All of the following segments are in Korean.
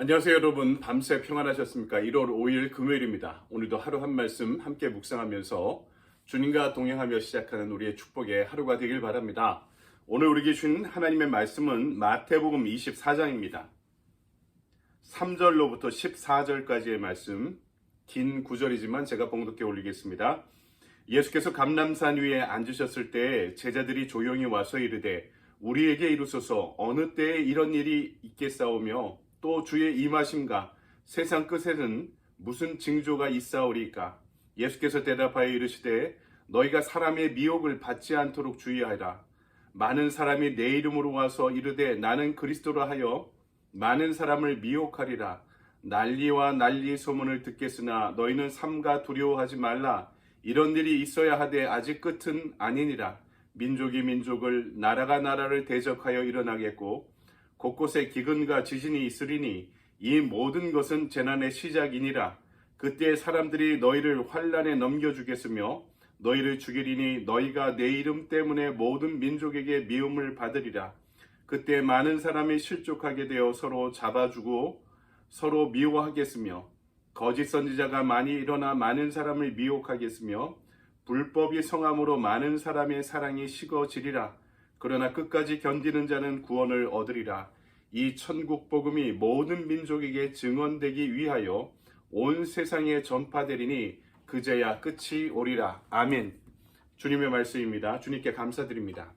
안녕하세요 여러분. 밤새 평안하셨습니까? 1월 5일 금요일입니다. 오늘도 하루 한 말씀 함께 묵상하면서 주님과 동행하며 시작하는 우리의 축복의 하루가 되길 바랍니다. 오늘 우리에게 주신 하나님의 말씀은 마태복음 24장입니다. 3절로부터 14절까지의 말씀, 긴 구절이지만 제가 봉독해 올리겠습니다. 예수께서 감람산 위에 앉으셨을 때 제자들이 조용히 와서 이르되 우리에게 이루소서 어느 때에 이런 일이 있겠사오며 또 주의 임하심과 세상 끝에는 무슨 징조가 있사오리까? 예수께서 대답하여 이르시되 너희가 사람의 미혹을 받지 않도록 주의하라. 많은 사람이 내 이름으로 와서 이르되 나는 그리스도라 하여 많은 사람을 미혹하리라. 난리와 난리 소문을 듣겠으나 너희는 삼가 두려워하지 말라. 이런 일이 있어야 하되 아직 끝은 아니니라. 민족이 민족을 나라가 나라를 대적하여 일어나겠고 곳곳에 기근과 지진이 있으리니 이 모든 것은 재난의 시작이니라. 그때 사람들이 너희를 환난에 넘겨주겠으며 너희를 죽이리니 너희가 내 이름 때문에 모든 민족에게 미움을 받으리라. 그때 많은 사람이 실족하게 되어 서로 잡아주고 서로 미워하겠으며 거짓 선지자가 많이 일어나 많은 사람을 미혹하겠으며 불법이 성함으로 많은 사람의 사랑이 식어지리라. 그러나 끝까지 견디는 자는 구원을 얻으리라. 이 천국 복음이 모든 민족에게 증언되기 위하여 온 세상에 전파되리니 그제야 끝이 오리라. 아멘. 주님의 말씀입니다. 주님께 감사드립니다.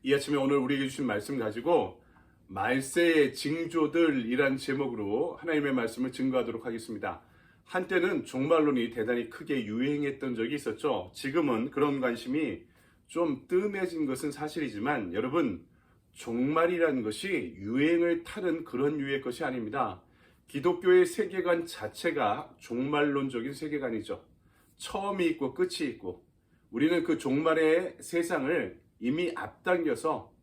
이 아침에 오늘 우리에게 주신 말씀 가지고 말세의 징조들이란 제목으로 하나님의 말씀을 증거하도록 하겠습니다. 한때는 종말론이 대단히 크게 유행했던 적이 있었죠. 지금은 그런 관심이 좀 뜸해진 것은 사실이지만 여러분, 종말이라는 것이 유행을 타는 그런 유의 것이 아닙니다. 기독교의 세계관 자체가 종말론적인 세계관이죠. 처음이 있고 끝이 있고 우리는 그 종말의 세상을 이미 앞당겨서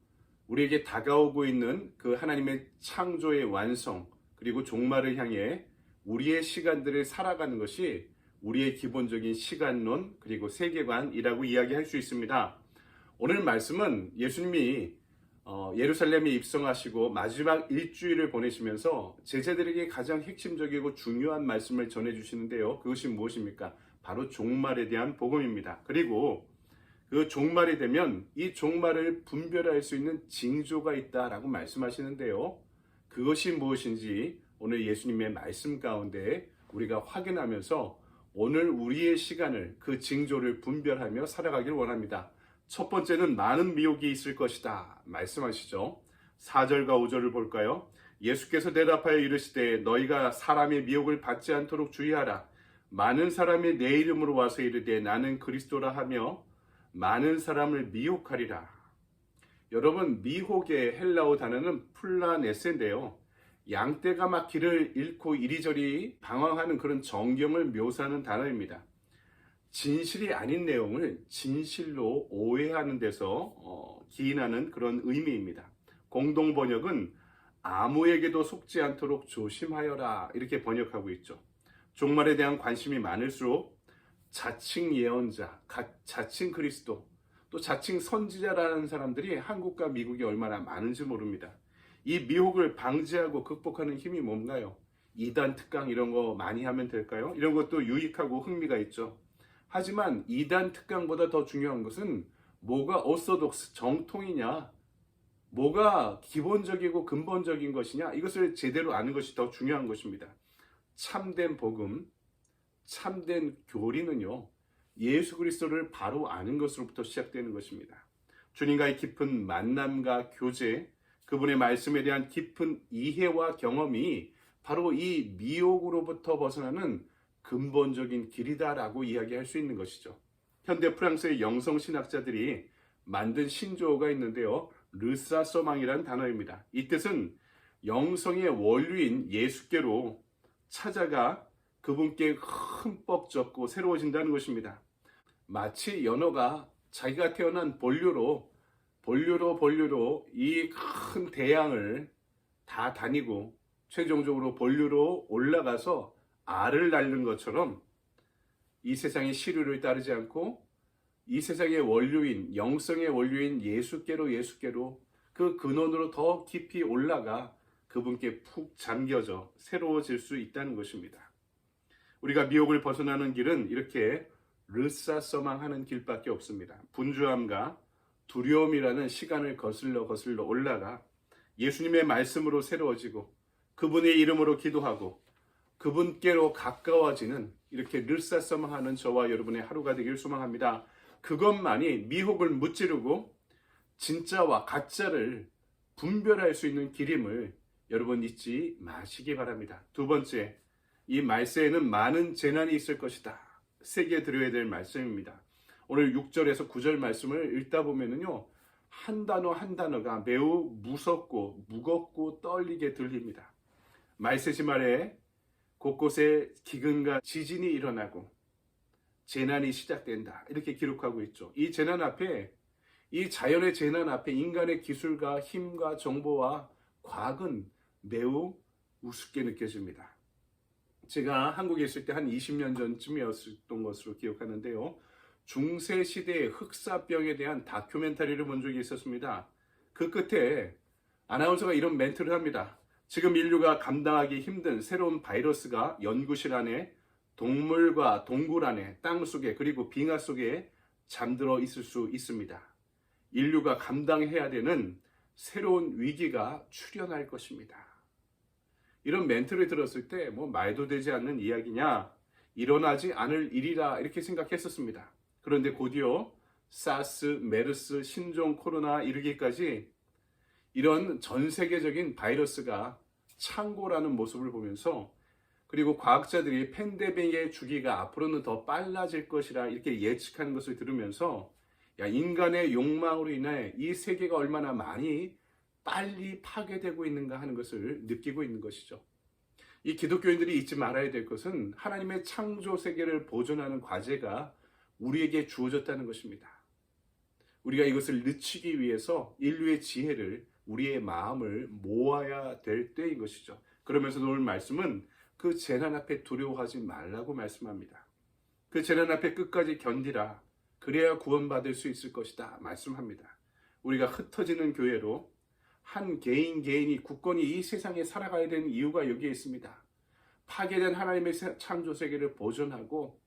우리에게 다가오고 있는 그 하나님의 창조의 완성 그리고 종말을 향해 우리의 시간들을 살아가는 것이 우리의 기본적인 시간론 그리고 세계관이라고 이야기할 수 있습니다. 오늘 말씀은 예수님이 예루살렘에 입성하시고 마지막 일주일을 보내시면서 제자들에게 가장 핵심적이고 중요한 말씀을 전해주시는데요. 그것이 무엇입니까? 바로 종말에 대한 복음입니다. 그리고 그 종말이 되면 이 종말을 분별할 수 있는 징조가 있다라고 말씀하시는데요. 그것이 무엇인지 오늘 예수님의 말씀 가운데 우리가 확인하면서 오늘 우리의 시간을 그 징조를 분별하며 살아가길 원합니다. 첫 번째는 많은 미혹이 있을 것이다 말씀하시죠. 4절과 5절을 볼까요? 예수께서 대답하여 이르시되 너희가 사람의 미혹을 받지 않도록 주의하라. 많은 사람이 내 이름으로 와서 이르되 나는 그리스도라 하며 많은 사람을 미혹하리라. 여러분, 미혹의 헬라어 단어는 플라네세인데요. 양떼가 막 길을 잃고 이리저리 방황하는 그런 정경을 묘사하는 단어입니다. 진실이 아닌 내용을 진실로 오해하는 데서 기인하는 그런 의미입니다. 공동 번역은 아무에게도 속지 않도록 조심하여라 이렇게 번역하고 있죠. 종말에 대한 관심이 많을수록 자칭 예언자, 자칭 그리스도, 또 자칭 선지자라는 사람들이 한국과 미국에 얼마나 많은지 모릅니다. 이 미혹을 방지하고 극복하는 힘이 뭔가요? 이단 특강 이런 거 많이 하면 될까요? 이런 것도 유익하고 흥미가 있죠. 하지만 이단 특강보다 더 중요한 것은 뭐가 오소독스 정통이냐, 뭐가 기본적이고 근본적인 것이냐, 이것을 제대로 아는 것이 더 중요한 것입니다. 참된 복음, 참된 교리는요, 예수 그리스도를 바로 아는 것으로부터 시작되는 것입니다. 주님과의 깊은 만남과 교제, 그분의 말씀에 대한 깊은 이해와 경험이 바로 이 미혹으로부터 벗어나는 근본적인 길이다라고 이야기할 수 있는 것이죠. 현대 프랑스의 영성신학자들이 만든 신조어가 있는데요. 르사소망이라는 단어입니다. 이 뜻은 영성의 원류인 예수께로 찾아가 그분께 흠뻑 젖고 새로워진다는 것입니다. 마치 연어가 자기가 태어난 본류로 이 큰 대양을 다 다니고 최종적으로 본류로 올라가서 알을 낳는 것처럼 이 세상의 시류를 따르지 않고 이 세상의 원류인, 영성의 원류인 예수께로 그 근원으로 더 깊이 올라가 그분께 푹 잠겨져 새로워질 수 있다는 것입니다. 우리가 미혹을 벗어나는 길은 이렇게 르사서망하는 길밖에 없습니다. 분주함과 두려움이라는 시간을 거슬러 올라가 예수님의 말씀으로 새로워지고 그분의 이름으로 기도하고 그분께로 가까워지는 이렇게 르사서망하는 저와 여러분의 하루가 되길 소망합니다. 그것만이 미혹을 무찌르고 진짜와 가짜를 분별할 수 있는 길임을 여러분 잊지 마시기 바랍니다. 두 번째, 이 말세에는 많은 재난이 있을 것이다. 새겨 들어야 될 말씀입니다. 오늘 6절에서 9절 말씀을 읽다 보면은요, 한 단어 한 단어가 매우 무섭고 무겁고 떨리게 들립니다. 말세지말에 곳곳에 기근과 지진이 일어나고 재난이 시작된다. 이렇게 기록하고 있죠. 이 재난 앞에, 이 자연의 재난 앞에 인간의 기술과 힘과 정보와 과학은 매우 우습게 느껴집니다. 제가 한국에 있을 때 한 20년 전쯤이었던 것으로 기억하는데요. 중세 시대의 흑사병에 대한 다큐멘터리를 본 적이 있었습니다. 그 끝에 아나운서가 이런 멘트를 합니다. 지금 인류가 감당하기 힘든 새로운 바이러스가 연구실 안에, 동물과 동굴 안에, 땅 속에, 그리고 빙하 속에 잠들어 있을 수 있습니다. 인류가 감당해야 되는 새로운 위기가 출현할 것입니다. 이런 멘트를 들었을 때 말도 되지 않는 이야기냐, 일어나지 않을 일이라 이렇게 생각했었습니다. 그런데 곧이어 사스, 메르스, 신종 코로나 이르기까지 이런 전 세계적인 바이러스가 창궐하는 모습을 보면서, 그리고 과학자들이 팬데믹의 주기가 앞으로는 더 빨라질 것이라 이렇게 예측하는 것을 들으면서, 인간의 욕망으로 인해 이 세계가 얼마나 많이 빨리 파괴되고 있는가 하는 것을 느끼고 있는 것이죠. 이 기독교인들이 잊지 말아야 될 것은 하나님의 창조 세계를 보존하는 과제가 우리에게 주어졌다는 것입니다. 우리가 이것을 늦추기 위해서 인류의 지혜를, 우리의 마음을 모아야 될 때인 것이죠. 그러면서 오늘 말씀은 그 재난 앞에 두려워하지 말라고 말씀합니다. 그 재난 앞에 끝까지 견디라. 그래야 구원받을 수 있을 것이다 말씀합니다. 우리가 흩어지는 교회로 한 개인이 굳건히 이 세상에 살아가야 되는 이유가 여기에 있습니다. 파괴된 하나님의 창조 세계를 보존하고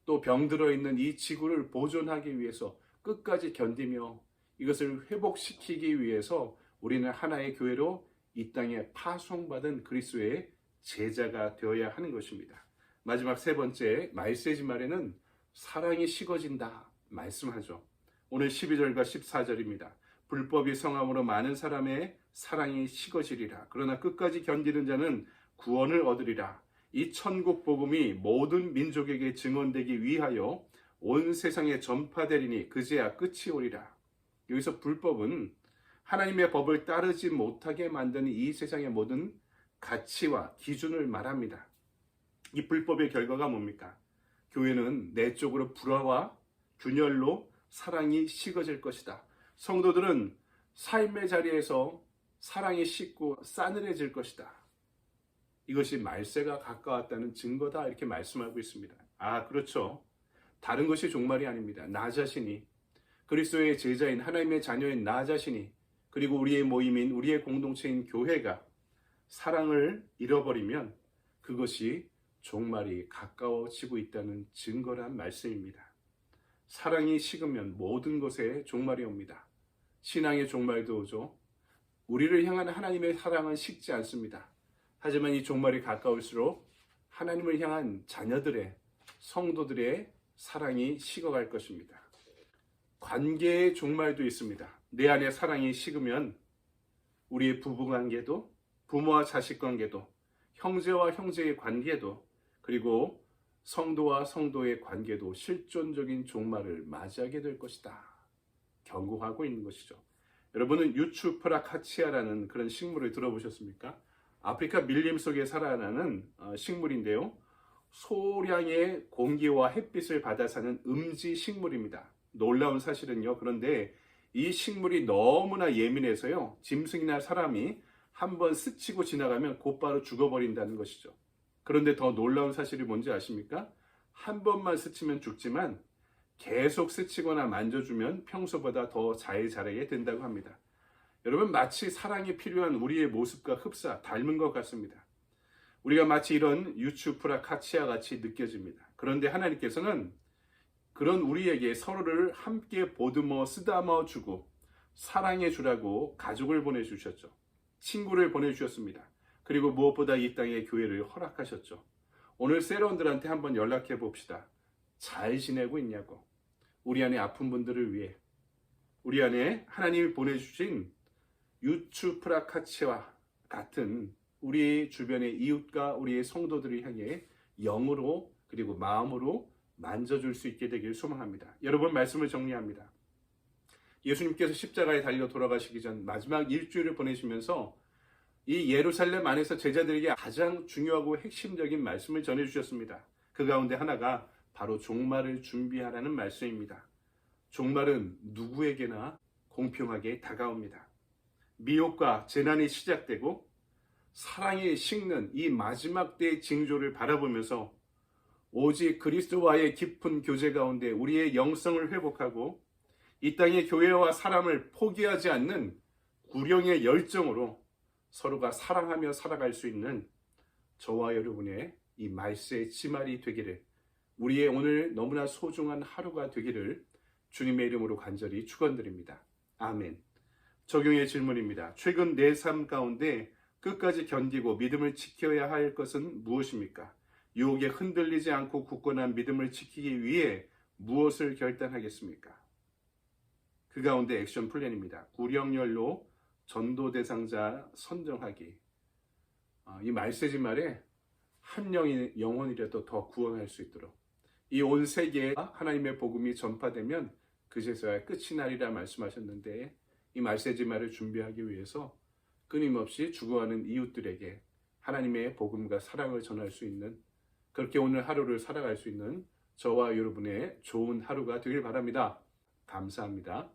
또 병들어 있는 이 지구를 보존하기 위해서 끝까지 견디며 이것을 회복시키기 위해서 우리는 하나의 교회로 이 땅에 파송받은 그리스도의 제자가 되어야 하는 것입니다. 마지막 세 번째, 말세지말에는 사랑이 식어진다 말씀하죠. 오늘 12절과 14절입니다. 불법이 성함으로 많은 사람의 사랑이 식어지리라. 그러나 끝까지 견디는 자는 구원을 얻으리라. 이 천국 복음이 모든 민족에게 증언되기 위하여 온 세상에 전파되리니 그제야 끝이 오리라. 여기서 불법은 하나님의 법을 따르지 못하게 만드는 이 세상의 모든 가치와 기준을 말합니다. 이 불법의 결과가 뭡니까? 교회는 내적으로 불화와 균열로 사랑이 식어질 것이다. 성도들은 삶의 자리에서 사랑이 식고 싸늘해질 것이다. 이것이 말세가 가까웠다는 증거다 이렇게 말씀하고 있습니다. 그렇죠. 다른 것이 종말이 아닙니다. 나 자신이, 그리스도의 제자인 하나님의 자녀인 나 자신이, 그리고 우리의 모임인, 우리의 공동체인 교회가 사랑을 잃어버리면 그것이 종말이 가까워지고 있다는 증거란 말씀입니다. 사랑이 식으면 모든 것에 종말이 옵니다. 신앙의 종말도 오죠. 우리를 향한 하나님의 사랑은 식지 않습니다. 하지만 이 종말이 가까울수록 하나님을 향한 자녀들의, 성도들의 사랑이 식어갈 것입니다. 관계의 종말도 있습니다. 내 안에 사랑이 식으면 우리의 부부관계도, 부모와 자식 관계도, 형제와 형제의 관계도, 그리고 성도와 성도의 관계도 실존적인 종말을 맞이하게 될 것이다. 경고하고 있는 것이죠. 여러분은 유추프라카치아라는 그런 식물을 들어보셨습니까? 아프리카 밀림 속에 살아나는 식물인데요. 소량의 공기와 햇빛을 받아 사는 음지 식물입니다. 놀라운 사실은요. 그런데 이 식물이 너무나 예민해서요. 짐승이나 사람이 한번 스치고 지나가면 곧바로 죽어버린다는 것이죠. 그런데 더 놀라운 사실이 뭔지 아십니까? 한 번만 스치면 죽지만 계속 스치거나 만져주면 평소보다 더 잘 자라게 된다고 합니다. 여러분, 마치 사랑이 필요한 우리의 모습과 흡사 닮은 것 같습니다. 우리가 마치 이런 유추프라 카치아 같이 느껴집니다. 그런데 하나님께서는 그런 우리에게 서로를 함께 보듬어 쓰다듬어 주고 사랑해 주라고 가족을 보내주셨죠. 친구를 보내주셨습니다. 그리고 무엇보다 이 땅에 교회를 허락하셨죠. 오늘 세런들한테 한번 연락해 봅시다. 잘 지내고 있냐고. 우리 안에 아픈 분들을 위해, 우리 안에 하나님이 보내주신 유추프라카치와 같은 우리 주변의 이웃과 우리의 성도들을 향해 영으로 그리고 마음으로 만져줄 수 있게 되길 소망합니다. 여러분, 말씀을 정리합니다. 예수님께서 십자가에 달려 돌아가시기 전 마지막 일주일을 보내시면서 이 예루살렘 안에서 제자들에게 가장 중요하고 핵심적인 말씀을 전해주셨습니다. 그 가운데 하나가 바로 종말을 준비하라는 말씀입니다. 종말은 누구에게나 공평하게 다가옵니다. 미혹과 재난이 시작되고 사랑이 식는 이 마지막 때의 징조를 바라보면서 오직 그리스도와의 깊은 교제 가운데 우리의 영성을 회복하고 이 땅의 교회와 사람을 포기하지 않는 구령의 열정으로 서로가 사랑하며 살아갈 수 있는 저와 여러분의 이 말세의 치말이 되기를, 우리의 오늘 너무나 소중한 하루가 되기를 주님의 이름으로 간절히 축원드립니다. 아멘. 적용의 질문입니다. 최근 내 삶 가운데 끝까지 견디고 믿음을 지켜야 할 것은 무엇입니까? 유혹에 흔들리지 않고 굳건한 믿음을 지키기 위해 무엇을 결단하겠습니까? 그 가운데 액션 플랜입니다. 구령열로 전도 대상자 선정하기. 이 말세지 말에 한 영혼이라도 더 구원할 수 있도록 이 온 세계에 하나님의 복음이 전파되면 그제서야 끝이 나리라 말씀하셨는데, 이 말세지 말을 준비하기 위해서 끊임없이 죽어가는 이웃들에게 하나님의 복음과 사랑을 전할 수 있는, 그렇게 오늘 하루를 살아갈 수 있는 저와 여러분의 좋은 하루가 되길 바랍니다. 감사합니다.